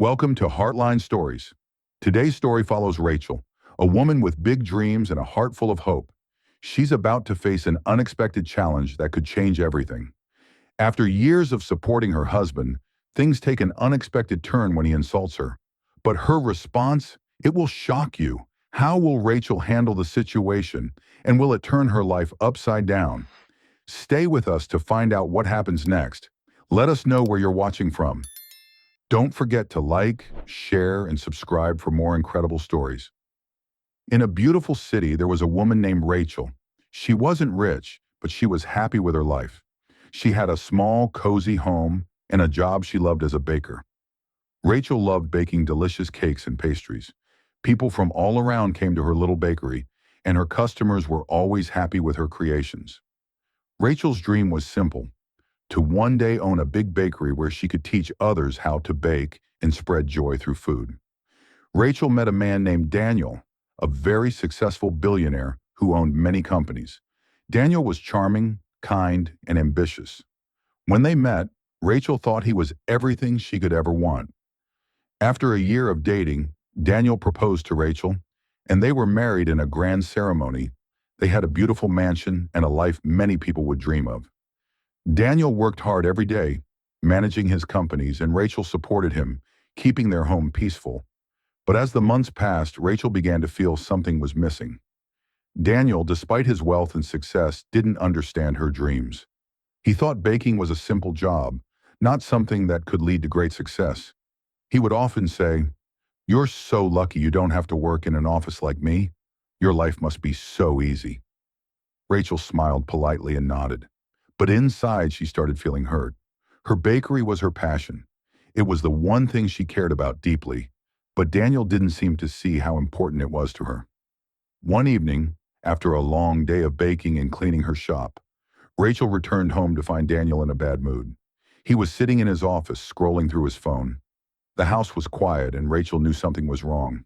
Welcome to Heartline Stories. Today's story follows Rachel, a woman with big dreams and a heart full of hope. She's about to face an unexpected challenge that could change everything. After years of supporting her husband, things take an unexpected turn when he insults her. But her response, it will shock you. How will Rachel handle the situation, and will it turn her life upside down? Stay with us to find out what happens next. Let us know where you're watching from. Don't forget to like, share, and subscribe for more incredible stories. In a beautiful city, there was a woman named Rachel. She wasn't rich, but she was happy with her life. She had a small, cozy home and a job she loved as a baker. Rachel loved baking delicious cakes and pastries. People from all around came to her little bakery, and her customers were always happy with her creations. Rachel's dream was simple: to one day own a big bakery where she could teach others how to bake and spread joy through food. Rachel met a man named Daniel, a very successful billionaire who owned many companies. Daniel was charming, kind, and ambitious. When they met, Rachel thought he was everything she could ever want. After a year of dating, Daniel proposed to Rachel, and they were married in a grand ceremony. They had a beautiful mansion and a life many people would dream of. Daniel worked hard every day, managing his companies, and Rachel supported him, keeping their home peaceful. But as the months passed, Rachel began to feel something was missing. Daniel, despite his wealth and success, didn't understand her dreams. He thought baking was a simple job, not something that could lead to great success. He would often say, "You're so lucky you don't have to work in an office like me. Your life must be so easy." Rachel smiled politely and nodded. But inside, she started feeling hurt. Her bakery was her passion. It was the one thing she cared about deeply, but Daniel didn't seem to see how important it was to her. One evening, after a long day of baking and cleaning her shop, Rachel returned home to find Daniel in a bad mood. He was sitting in his office, scrolling through his phone. The house was quiet, and Rachel knew something was wrong.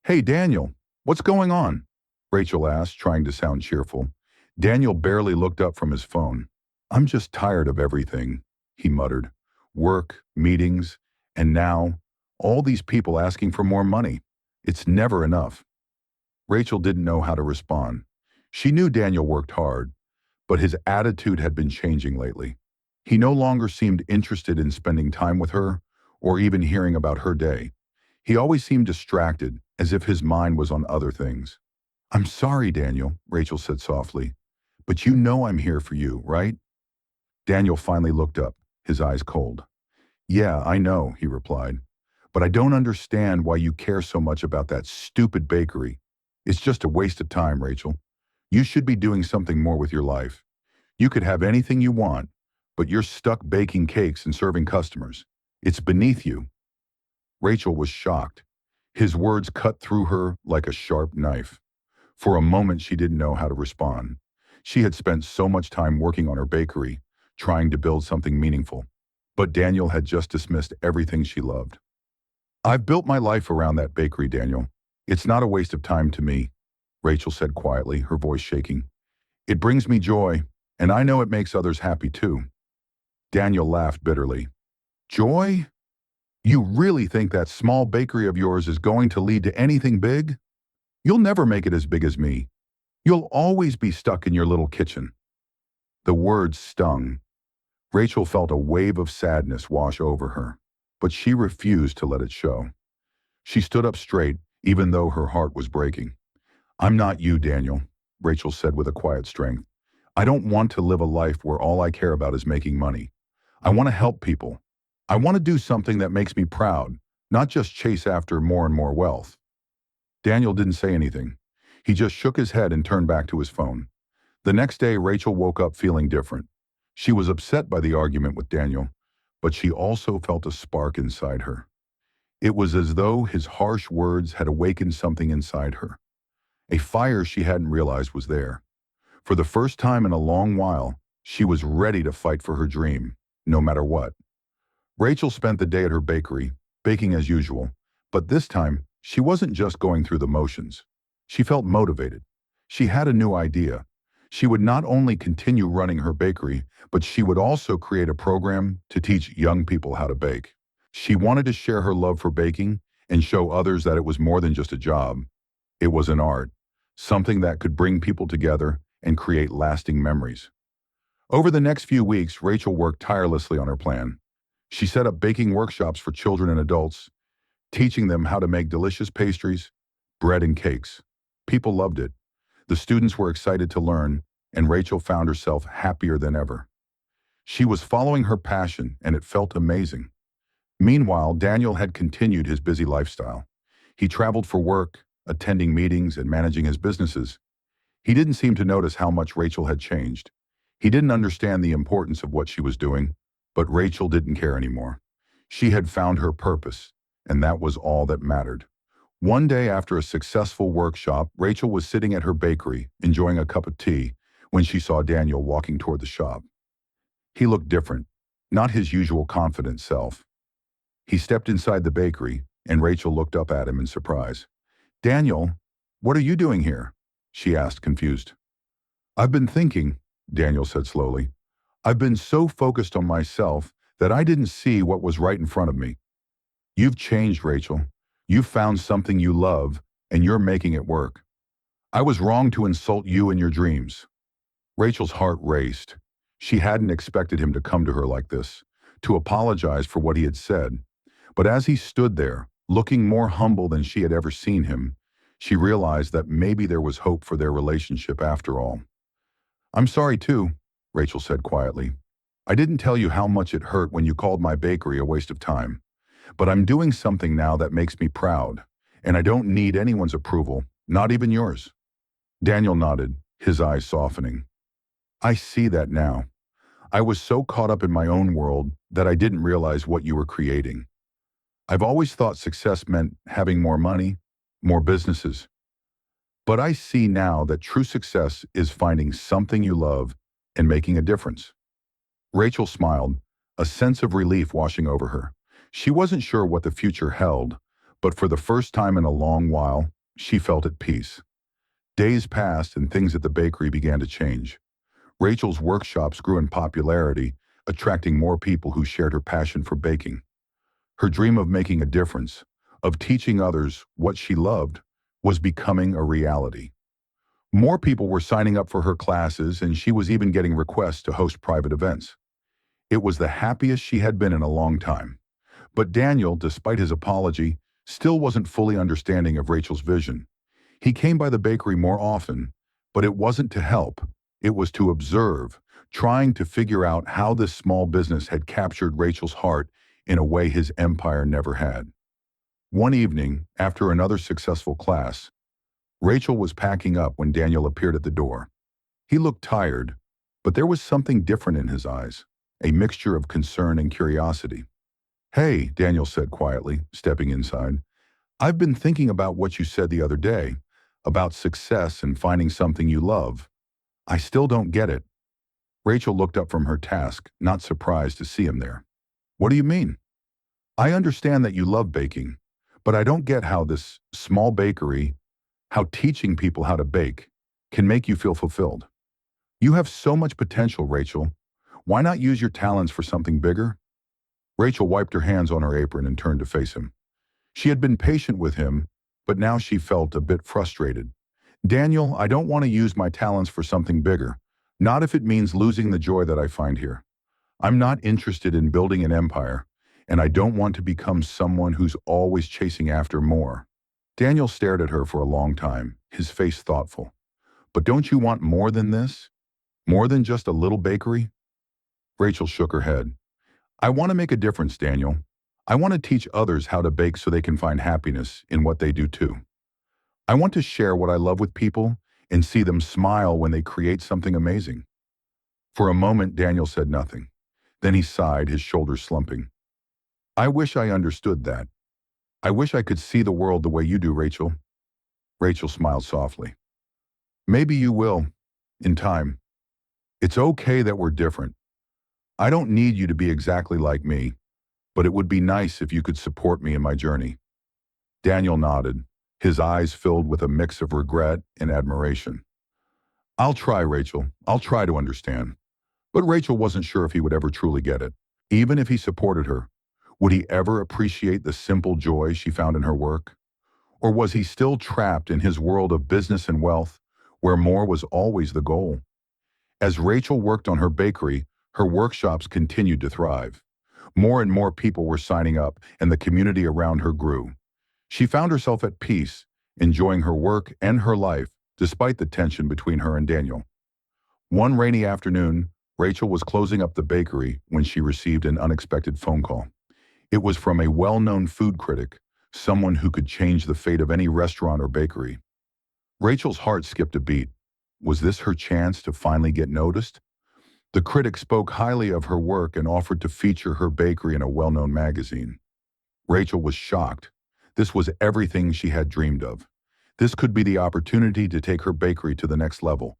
"Hey, Daniel, what's going on?" Rachel asked, trying to sound cheerful. Daniel barely looked up from his phone. "I'm just tired of everything," he muttered. "Work, meetings, and now, all these people asking for more money. It's never enough." Rachel didn't know how to respond. She knew Daniel worked hard, but his attitude had been changing lately. He no longer seemed interested in spending time with her or even hearing about her day. He always seemed distracted, as if his mind was on other things. "I'm sorry, Daniel," Rachel said softly, "but you know I'm here for you, right?" Daniel finally looked up, his eyes cold. "Yeah, I know," he replied, "but I don't understand why you care so much about that stupid bakery. It's just a waste of time, Rachel. You should be doing something more with your life. You could have anything you want, but you're stuck baking cakes and serving customers. It's beneath you." Rachel was shocked. His words cut through her like a sharp knife. For a moment, she didn't know how to respond. She had spent so much time working on her bakery, trying to build something meaningful. But Daniel had just dismissed everything she loved. "I've built my life around that bakery, Daniel. It's not a waste of time to me," Rachel said quietly, her voice shaking. "It brings me joy, and I know it makes others happy too." Daniel laughed bitterly. "Joy? You really think that small bakery of yours is going to lead to anything big? You'll never make it as big as me. You'll always be stuck in your little kitchen." The words stung. Rachel felt a wave of sadness wash over her, but she refused to let it show. She stood up straight, even though her heart was breaking. "I'm not you, Daniel," Rachel said with a quiet strength. "I don't want to live a life where all I care about is making money. I want to help people. I want to do something that makes me proud, not just chase after more and more wealth." Daniel didn't say anything. He just shook his head and turned back to his phone. The next day, Rachel woke up feeling different. She was upset by the argument with Daniel, but she also felt a spark inside her. It was as though his harsh words had awakened something inside her, a fire she hadn't realized was there. For the first time in a long while, she was ready to fight for her dream, no matter what. Rachel spent the day at her bakery, baking as usual, but this time, she wasn't just going through the motions. She felt motivated. She had a new idea. She would not only continue running her bakery, but she would also create a program to teach young people how to bake. She wanted to share her love for baking and show others that it was more than just a job. It was an art, something that could bring people together and create lasting memories. Over the next few weeks, Rachel worked tirelessly on her plan. She set up baking workshops for children and adults, teaching them how to make delicious pastries, bread, and cakes. People loved it. The students were excited to learn, and Rachel found herself happier than ever. She was following her passion, and it felt amazing. Meanwhile, Daniel had continued his busy lifestyle. He traveled for work, attending meetings and managing his businesses. He didn't seem to notice how much Rachel had changed. He didn't understand the importance of what she was doing, but Rachel didn't care anymore. She had found her purpose, and that was all that mattered. One day after a successful workshop, Rachel was sitting at her bakery, enjoying a cup of tea, when she saw Daniel walking toward the shop. He looked different, not his usual confident self. He stepped inside the bakery, and Rachel looked up at him in surprise. "Daniel, what are you doing here?" she asked, confused. "I've been thinking," Daniel said slowly. "I've been so focused on myself that I didn't see what was right in front of me. You've changed, Rachel. You've found something you love, and you're making it work. I was wrong to insult you and your dreams." Rachel's heart raced. She hadn't expected him to come to her like this, to apologize for what he had said. But as he stood there, looking more humble than she had ever seen him, she realized that maybe there was hope for their relationship after all. "I'm sorry too," Rachel said quietly. "I didn't tell you how much it hurt when you called my bakery a waste of time. But I'm doing something now that makes me proud, and I don't need anyone's approval, not even yours." Daniel nodded, his eyes softening. "I see that now. I was so caught up in my own world that I didn't realize what you were creating. I've always thought success meant having more money, more businesses. But I see now that true success is finding something you love and making a difference." Rachel smiled, a sense of relief washing over her. She wasn't sure what the future held, but for the first time in a long while, she felt at peace. Days passed and things at the bakery began to change. Rachel's workshops grew in popularity, attracting more people who shared her passion for baking. Her dream of making a difference, of teaching others what she loved, was becoming a reality. More people were signing up for her classes, and she was even getting requests to host private events. It was the happiest she had been in a long time. But Daniel, despite his apology, still wasn't fully understanding of Rachel's vision. He came by the bakery more often, but it wasn't to help. It was to observe, trying to figure out how this small business had captured Rachel's heart in a way his empire never had. One evening, after another successful class, Rachel was packing up when Daniel appeared at the door. He looked tired, but there was something different in his eyes, a mixture of concern and curiosity. "Hey," Daniel said quietly, stepping inside. "I've been thinking about what you said the other day, about success and finding something you love. I still don't get it." Rachel looked up from her task, not surprised to see him there. "What do you mean?" "I understand that you love baking, but I don't get how this small bakery, how teaching people how to bake, can make you feel fulfilled. You have so much potential, Rachel. Why not use your talents for something bigger?" Rachel wiped her hands on her apron and turned to face him. She had been patient with him, but now she felt a bit frustrated. "Daniel, I don't want to use my talents for something bigger, not if it means losing the joy that I find here. I'm not interested in building an empire, and I don't want to become someone who's always chasing after more." Daniel stared at her for a long time, his face thoughtful. "But don't you want more than this? More than just a little bakery?" Rachel shook her head. "I want to make a difference, Daniel. I want to teach others how to bake so they can find happiness in what they do too. I want to share what I love with people and see them smile when they create something amazing." For a moment, Daniel said nothing. Then he sighed, his shoulders slumping. "I wish I understood that. I wish I could see the world the way you do, Rachel." Rachel smiled softly. "Maybe you will, in time. It's okay that we're different. I don't need you to be exactly like me, but it would be nice if you could support me in my journey." Daniel nodded, his eyes filled with a mix of regret and admiration. "I'll try, Rachel. I'll try to understand." But Rachel wasn't sure if he would ever truly get it. Even if he supported her, Would he ever appreciate the simple joy she found in her work? Or was he still trapped in his world of business and wealth, where more was always the goal? As Rachel worked on her bakery, her workshops continued to thrive. More and more people were signing up, and the community around her grew. She found herself at peace, enjoying her work and her life, despite the tension between her and Daniel. One rainy afternoon, Rachel was closing up the bakery when she received an unexpected phone call. It was from a well-known food critic, someone who could change the fate of any restaurant or bakery. Rachel's heart skipped a beat. Was this her chance to finally get noticed? The critic spoke highly of her work and offered to feature her bakery in a well-known magazine. Rachel was shocked. This was everything she had dreamed of. This could be the opportunity to take her bakery to the next level.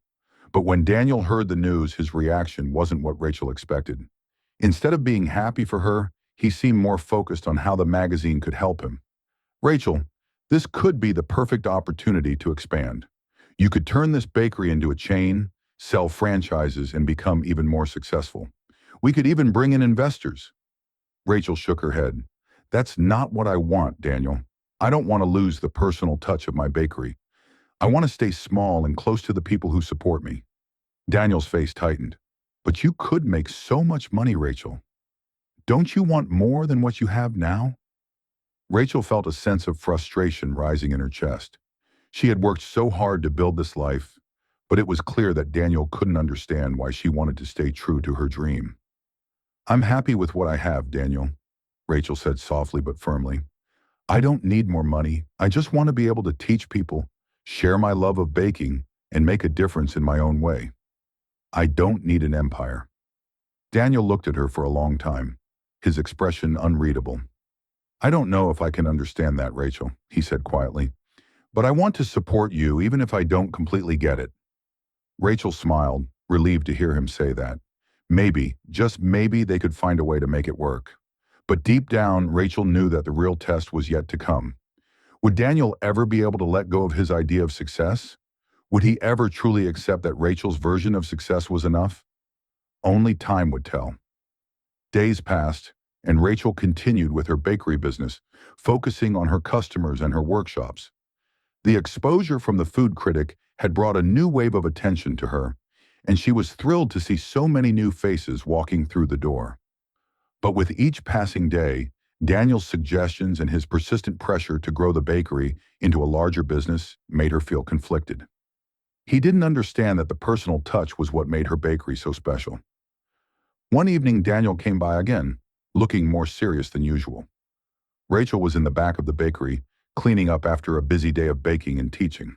But when Daniel heard the news, his reaction wasn't what Rachel expected. Instead of being happy for her, he seemed more focused on how the magazine could help him. Rachel, this could be the perfect opportunity to expand. You could turn this bakery into a chain, sell franchises, and become even more successful. We could even bring in investors. Rachel shook her head. That's not what I want, Daniel. I don't want to lose the personal touch of my bakery. I want to stay small and close to the people who support me. Daniel's face tightened. But you could make so much money, Rachel. Don't you want more than what you have now? Rachel felt a sense of frustration rising in her chest. She had worked so hard to build this life, but it was clear that Daniel couldn't understand why she wanted to stay true to her dream. I'm happy with what I have, Daniel, Rachel said softly but firmly. I don't need more money. I just want to be able to teach people, share my love of baking, and make a difference in my own way. I don't need an empire. Daniel looked at her for a long time, his expression unreadable. I don't know if I can understand that, Rachel, he said quietly, but I want to support you even if I don't completely get it. Rachel smiled, relieved to hear him say that. Maybe, just maybe, they could find a way to make it work. But deep down, Rachel knew that the real test was yet to come. Would Daniel ever be able to let go of his idea of success? Would he ever truly accept that Rachel's version of success was enough? Only time would tell. Days passed, and Rachel continued with her bakery business, focusing on her customers and her workshops. The exposure from the food critic had brought a new wave of attention to her, and she was thrilled to see so many new faces walking through the door. But with each passing day, Daniel's suggestions and his persistent pressure to grow the bakery into a larger business made her feel conflicted. He didn't understand that the personal touch was what made her bakery so special. One evening, Daniel came by again, looking more serious than usual. Rachel was in the back of the bakery, cleaning up after a busy day of baking and teaching.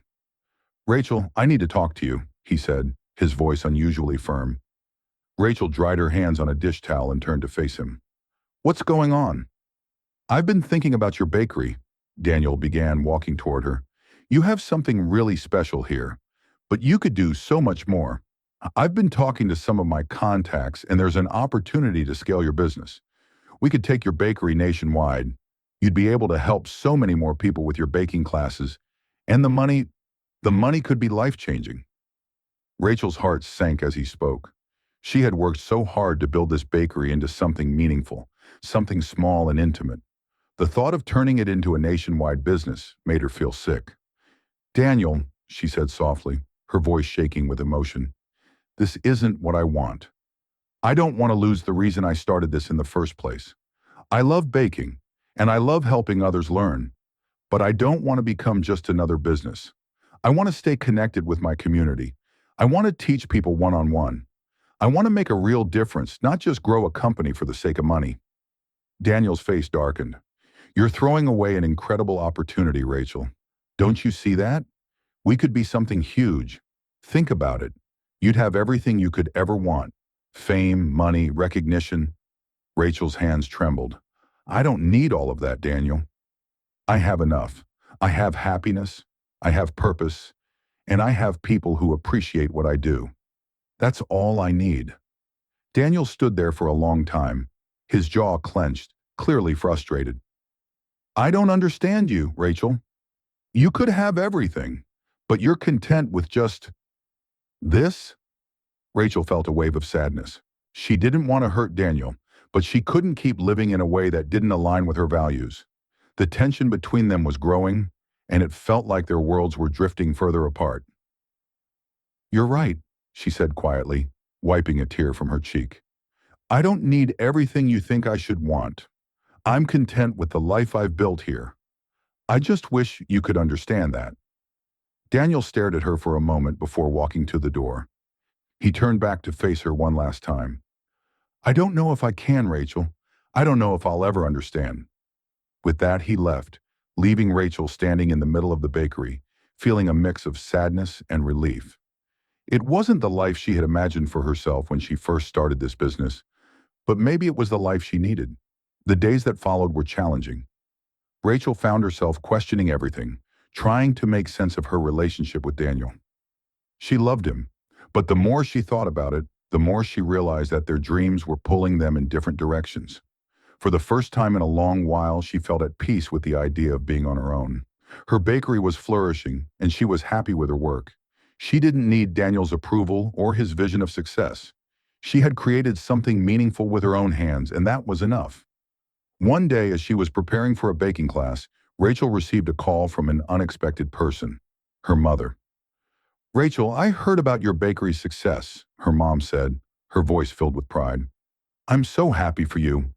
Rachel, I need to talk to you, he said, his voice unusually firm. Rachel dried her hands on a dish towel and turned to face him. What's going on? I've been thinking about your bakery, Daniel began, walking toward her. You have something really special here, but you could do so much more. I've been talking to some of my contacts, and there's an opportunity to scale your business. We could take your bakery nationwide. You'd be able to help so many more people with your baking classes, and the money could be life-changing. Rachel's heart sank as he spoke. She had worked so hard to build this bakery into something meaningful, something small and intimate. The thought of turning it into a nationwide business made her feel sick. Daniel, she said softly, her voice shaking with emotion, this isn't what I want. I don't want to lose the reason I started this in the first place. I love baking, and I love helping others learn, but I don't want to become just another business. I want to stay connected with my community. I want to teach people one-on-one. I want to make a real difference, not just grow a company for the sake of money. Daniel's face darkened. You're throwing away an incredible opportunity, Rachel. Don't you see that? We could be something huge. Think about it. You'd have everything you could ever want. Fame, money, recognition. Rachel's hands trembled. I don't need all of that, Daniel. I have enough. I have happiness. I have purpose. And I have people who appreciate what I do. That's all I need. Daniel stood there for a long time, his jaw clenched, clearly frustrated. I don't understand you, Rachel. You could have everything, but you're content with just this? Rachel felt a wave of sadness. She didn't want to hurt Daniel, but she couldn't keep living in a way that didn't align with her values. The tension between them was growing, and it felt like their worlds were drifting further apart. "You're right," she said quietly, wiping a tear from her cheek. "I don't need everything you think I should want. I'm content with the life I've built here. I just wish you could understand that." Daniel stared at her for a moment before walking to the door. He turned back to face her one last time. "I don't know if I can, Rachel. I don't know if I'll ever understand." With that, he left, leaving Rachel standing in the middle of the bakery, feeling a mix of sadness and relief. It wasn't the life she had imagined for herself when she first started this business, but maybe it was the life she needed. The days that followed were challenging. Rachel found herself questioning everything, trying to make sense of her relationship with Daniel. She loved him, but the more she thought about it, the more she realized that their dreams were pulling them in different directions. For the first time in a long while, she felt at peace with the idea of being on her own. Her bakery was flourishing, and she was happy with her work. She didn't need Daniel's approval or his vision of success. She had created something meaningful with her own hands, and that was enough. One day, as she was preparing for a baking class, Rachel received a call from an unexpected person, her mother. "Rachel, I heard about your bakery's success," her mom said, her voice filled with pride. "I'm so happy for you.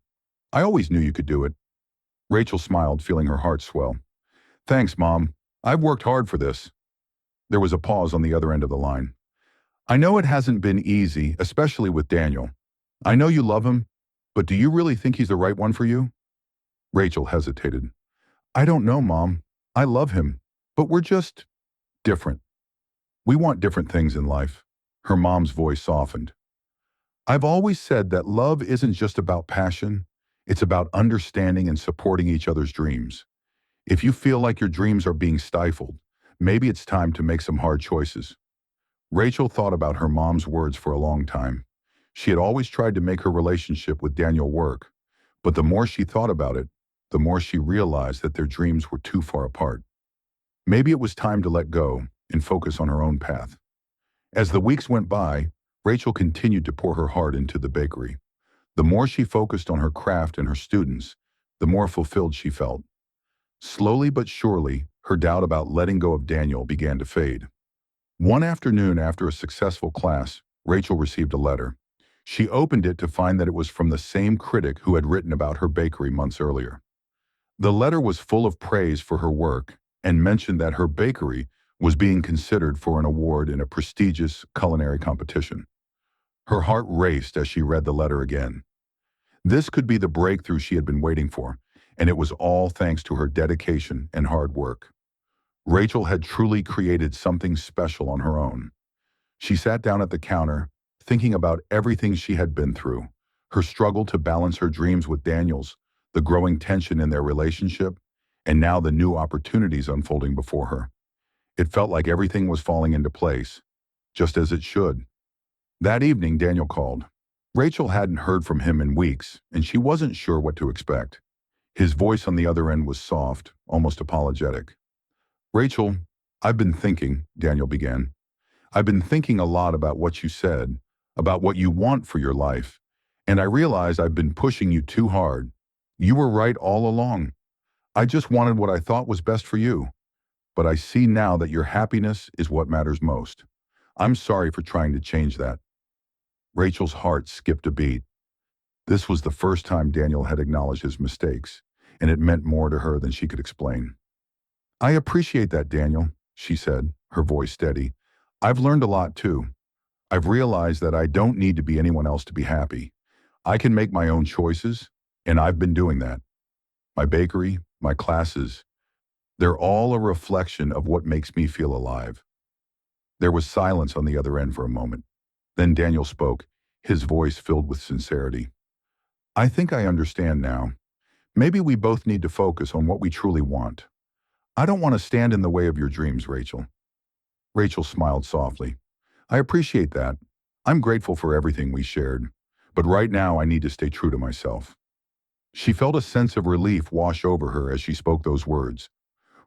I always knew you could do it." Rachel smiled, feeling her heart swell. "Thanks, Mom. I've worked hard for this." There was a pause on the other end of the line. "I know it hasn't been easy, especially with Daniel. I know you love him, but do you really think he's the right one for you?" Rachel hesitated. "I don't know, Mom. I love him, but we're just different. We want different things in life." Her mom's voice softened. "I've always said that love isn't just about passion. It's about understanding and supporting each other's dreams. If you feel like your dreams are being stifled, maybe it's time to make some hard choices." Rachel thought about her mom's words for a long time. She had always tried to make her relationship with Daniel work, but the more she thought about it, the more she realized that their dreams were too far apart. Maybe it was time to let go and focus on her own path. As the weeks went by, Rachel continued to pour her heart into the bakery. The more she focused on her craft and her students, the more fulfilled she felt. Slowly but surely, her doubt about letting go of Daniel began to fade. One afternoon after a successful class, Rachel received a letter. She opened it to find that it was from the same critic who had written about her bakery months earlier. The letter was full of praise for her work and mentioned that her bakery was being considered for an award in a prestigious culinary competition. Her heart raced as she read the letter again. This could be the breakthrough she had been waiting for, and it was all thanks to her dedication and hard work. Rachel had truly created something special on her own. She sat down at the counter, thinking about everything she had been through, her struggle to balance her dreams with Daniel's, the growing tension in their relationship, and now the new opportunities unfolding before her. It felt like everything was falling into place, just as it should. That evening, Daniel called. Rachel hadn't heard from him in weeks, and she wasn't sure what to expect. His voice on the other end was soft, almost apologetic. "Rachel, I've been thinking," Daniel began. "I've been thinking a lot about what you said, about what you want for your life, and I realize I've been pushing you too hard. You were right all along. I just wanted what I thought was best for you. But I see now that your happiness is what matters most. I'm sorry for trying to change that." Rachel's heart skipped a beat. This was the first time Daniel had acknowledged his mistakes, and it meant more to her than she could explain. "I appreciate that, Daniel," she said, her voice steady. "I've learned a lot too. I've realized that I don't need to be anyone else to be happy. I can make my own choices, and I've been doing that. My bakery, my classes, they're all a reflection of what makes me feel alive." There was silence on the other end for a moment. Then Daniel spoke, his voice filled with sincerity. "I think I understand now. Maybe we both need to focus on what we truly want. I don't want to stand in the way of your dreams, Rachel." Rachel smiled softly. "I appreciate that. I'm grateful for everything we shared. But right now I need to stay true to myself." She felt a sense of relief wash over her as she spoke those words.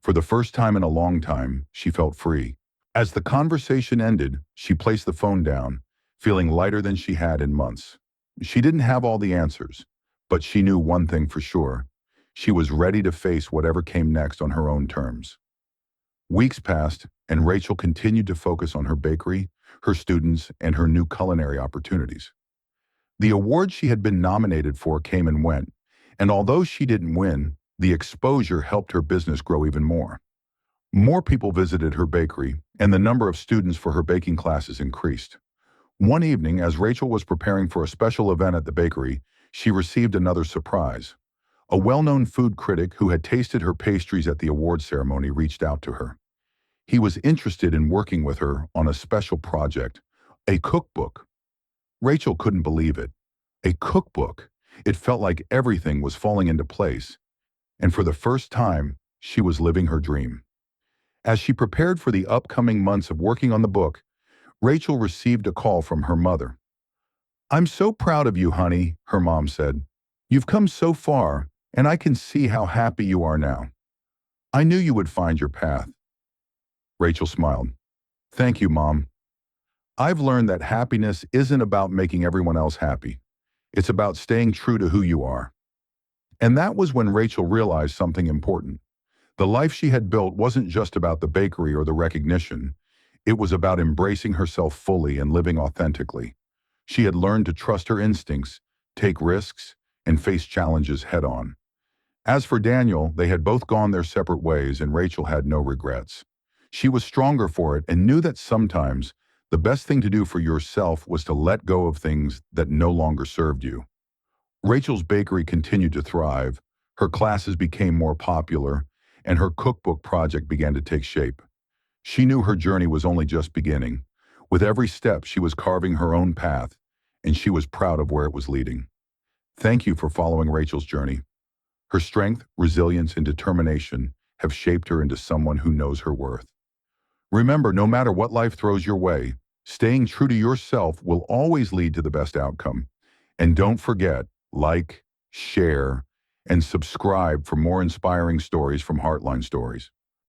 For the first time in a long time, she felt free. As the conversation ended, she placed the phone down, feeling lighter than she had in months. She didn't have all the answers, But she knew one thing for sure. She was ready to face whatever came next on her own terms. Weeks passed, and Rachel continued to focus on her bakery, her students, and her new culinary opportunities. The award she had been nominated for came and went, and although she didn't win, the exposure helped her business grow even more. More people visited her bakery, and the number of students for her baking classes increased. One evening, as Rachel was preparing for a special event at the bakery, she received another surprise. A well-known food critic who had tasted her pastries at the award ceremony reached out to her. He was interested in working with her on a special project, a cookbook. Rachel couldn't believe it. A cookbook. It felt like everything was falling into place, and for the first time, she was living her dream. As she prepared for the upcoming months of working on the book, Rachel received a call from her mother. "I'm so proud of you, honey," her mom said. "You've come so far, and I can see how happy you are now. I knew you would find your path." Rachel smiled. "Thank you, Mom. I've learned that happiness isn't about making everyone else happy. It's about staying true to who you are." And that was when Rachel realized something important. The life she had built wasn't just about the bakery or the recognition. It was about embracing herself fully and living authentically. She had learned to trust her instincts, take risks, and face challenges head-on. As for Daniel, they had both gone their separate ways, and Rachel had no regrets. She was stronger for it and knew that sometimes the best thing to do for yourself was to let go of things that no longer served you. Rachel's bakery continued to thrive, her classes became more popular, and her cookbook project began to take shape. She knew her journey was only just beginning. With every step, she was carving her own path, and she was proud of where it was leading. Thank you for following Rachel's journey. Her strength, resilience, and determination have shaped her into someone who knows her worth. Remember, no matter what life throws your way, staying true to yourself will always lead to the best outcome. And don't forget, like, share, and subscribe for more inspiring stories from Heartline Stories.